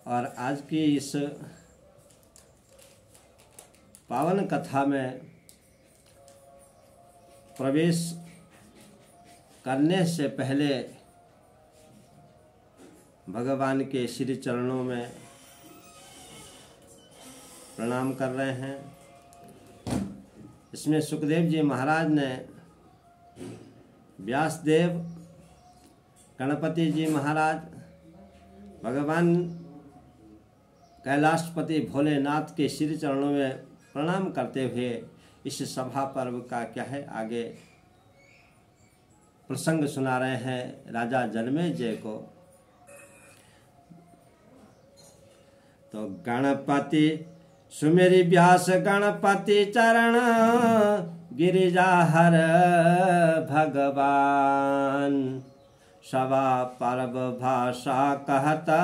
और आज की इस पावन कथा में प्रवेश करने से पहले भगवान के श्री चरणों में प्रणाम कर रहे हैं। इसमें सुखदेव जी महाराज ने व्यासदेव, गणपति जी महाराज, भगवान कैलाशपति भोलेनाथ के श्री चरणों में प्रणाम करते हुए इस सभा पर्व का क्या है आगे प्रसंग सुना रहे हैं राजा जन्मेजय को। तो गणपति सुमेरी व्यास गणपति चरण गिरिजाहर भगवान, सवा पर्व भाषा कहता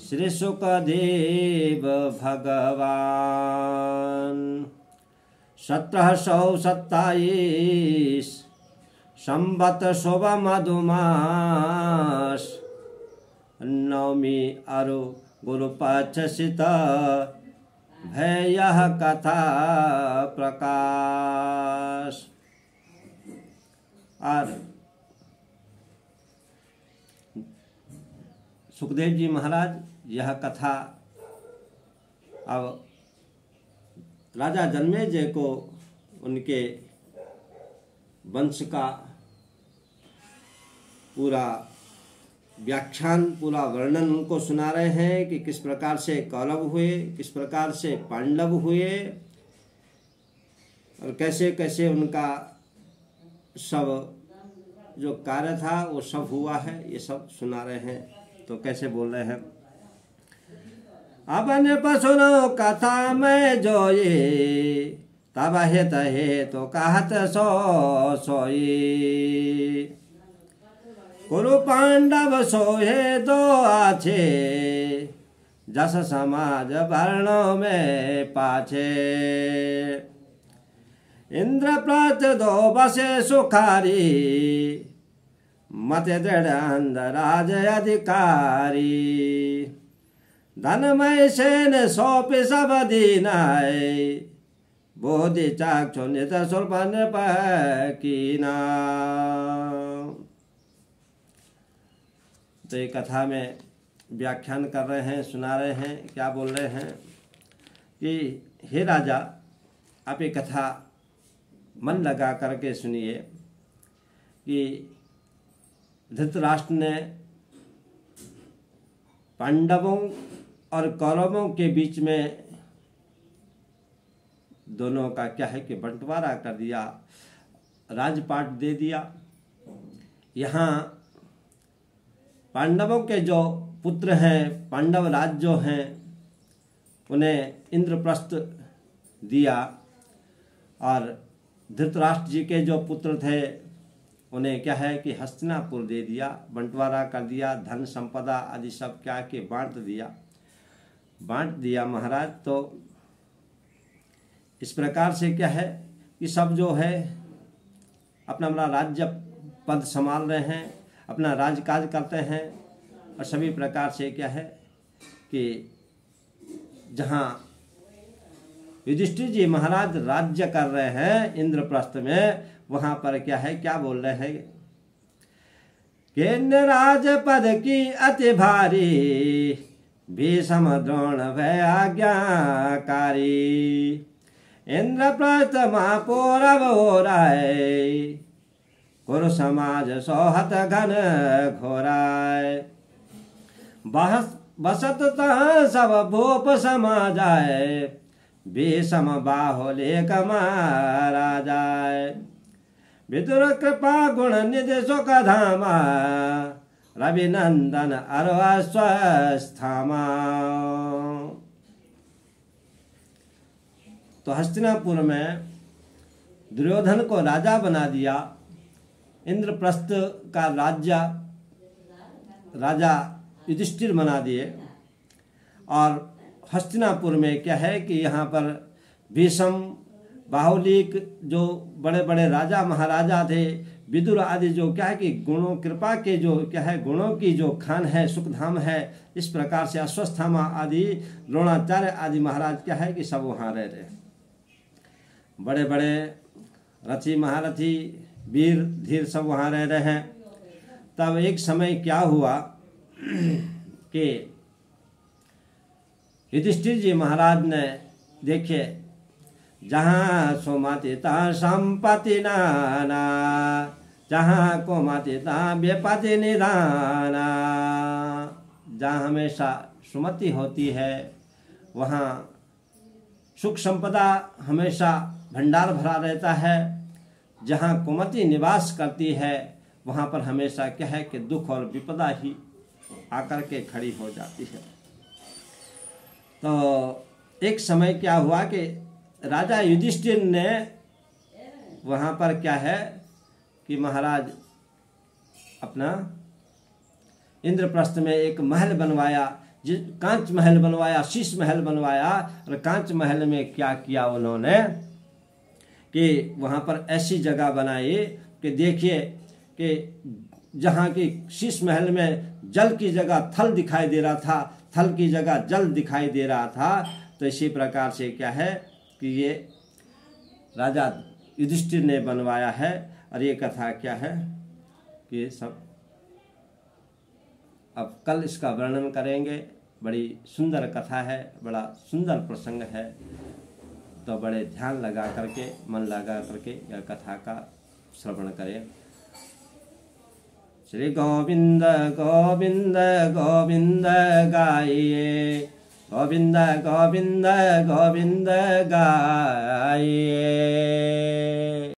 श्री सुखदेव भगवान। 1727 संवत शुभ मधुमास, नवमी अरु गुरुपक्ष सित भय कथा प्रकाश। और सुखदेव जी महाराज यह कथा अब राजा जन्मेजय को उनके वंश का पूरा व्याख्यान, पूरा वर्णन उनको सुना रहे हैं कि किस प्रकार से कौरव हुए, किस प्रकार से पांडव हुए और कैसे कैसे उनका सब जो कार्य था वो सब हुआ है, ये सब सुना रहे हैं। तो कैसे बोल रहे हैं, अपन पसुनो कथा में जो ये तब हित है तो कहत सो सोई, कुरु पांडव सोहे दो आछे, जस समाज वर्णों में पाछे, इंद्रप्रस्थ दो बसे सुखारी, मत दृढ़ अंधराज अधिकारी, धनमय सेन सौंप सब दीनाय, बोधि चाक्षु नित स्वल्प कीना। तो ये कथा में व्याख्यान कर रहे हैं, सुना रहे हैं, क्या बोल रहे हैं कि हे राजा, आप ये कथा मन लगा करके सुनिए कि धृतराष्ट्र ने पांडवों और कौरवों के बीच में दोनों का क्या है कि बंटवारा कर दिया, राजपाट दे दिया। यहाँ पांडवों के जो पुत्र हैं, पांडव राज जो हैं, उन्हें इंद्रप्रस्थ दिया और धृतराष्ट्र जी के जो पुत्र थे उन्हें क्या है कि हस्तिनापुर दे दिया, बंटवारा कर दिया, धन संपदा आदि सब क्या कि बांट दिया महाराज। तो इस प्रकार से क्या है कि सब जो है अपना अपना राज्य पद संभाल रहे हैं, अपना राजकाज करते हैं और सभी प्रकार से क्या है कि जहाँ युधिष्ठिर जी महाराज राज्य कर रहे हैं इंद्रप्रस्थ में, वहां पर क्या है, क्या बोल रहे हैं केन्द्र राज पद की अति भारी, भीषम द्रोण भय आज्ञाकारी, इंद्रप्रस्थ महापौरव हो राय, कुरु समाज सोहत घन घोराय, बसत तह सब भूप समाजाय, भीषम बाहुलेख मारा जाय, विदुर कृपा गुण निधि सुख धामा, रविनंदन अरवस्थामा। तो हस्तिनापुर में दुर्योधन को राजा बना दिया, इंद्रप्रस्थ का राजा युधिष्ठिर बना दिए। और हस्तिनापुर में क्या है कि यहाँ पर भीषम, बाहुलिक जो बड़े बड़े राजा महाराजा थे, विदुर आदि जो क्या है कि गुणों कृपा के जो क्या है गुणों की जो खान है सुखधाम है, इस प्रकार से अश्वस्थामा आदि द्रोणाचार्य आदि महाराज क्या है कि सब वहाँ रह रहे। बड़े बड़े रथी महारथी वीर धीर सब वहाँ रह रहे हैं। तब एक समय क्या हुआ कि युधिष्ठिर जी महाराज ने देखे जहाँ सोमातिता संपत्ति नाना, जहाँ कोमातिता बेपति निधाना, जहाँ हमेशा सुमति होती है वहाँ सुख संपदा हमेशा भंडार भरा रहता है। जहाँ कुमति निवास करती है वहाँ पर हमेशा क्या है कि दुख और विपदा ही आकर के खड़ी हो जाती है। तो एक समय क्या हुआ कि राजा युधिष्ठिर ने वहाँ पर क्या है कि महाराज अपना इंद्रप्रस्थ में एक महल बनवाया, कांच महल बनवाया, शीश महल बनवाया। और कांच महल में क्या किया उन्होंने कि वहाँ पर ऐसी जगह बनाई कि देखिए कि जहाँ की शीश महल में जल की जगह थल दिखाई दे रहा था, थल की जगह जल दिखाई दे रहा था। तो इसी प्रकार से क्या है कि ये राजा युधिष्ठिर ने बनवाया है। और ये कथा क्या है कि सब अब कल इसका वर्णन करेंगे। बड़ी सुंदर कथा है, बड़ा सुंदर प्रसंग है। तो बड़े ध्यान लगा करके मन लगा करके यह कथा का श्रवण करें। श्री गोविंद गोविंद गोविंद गाइए, गोविंद गोविंद गोविंद गाइए।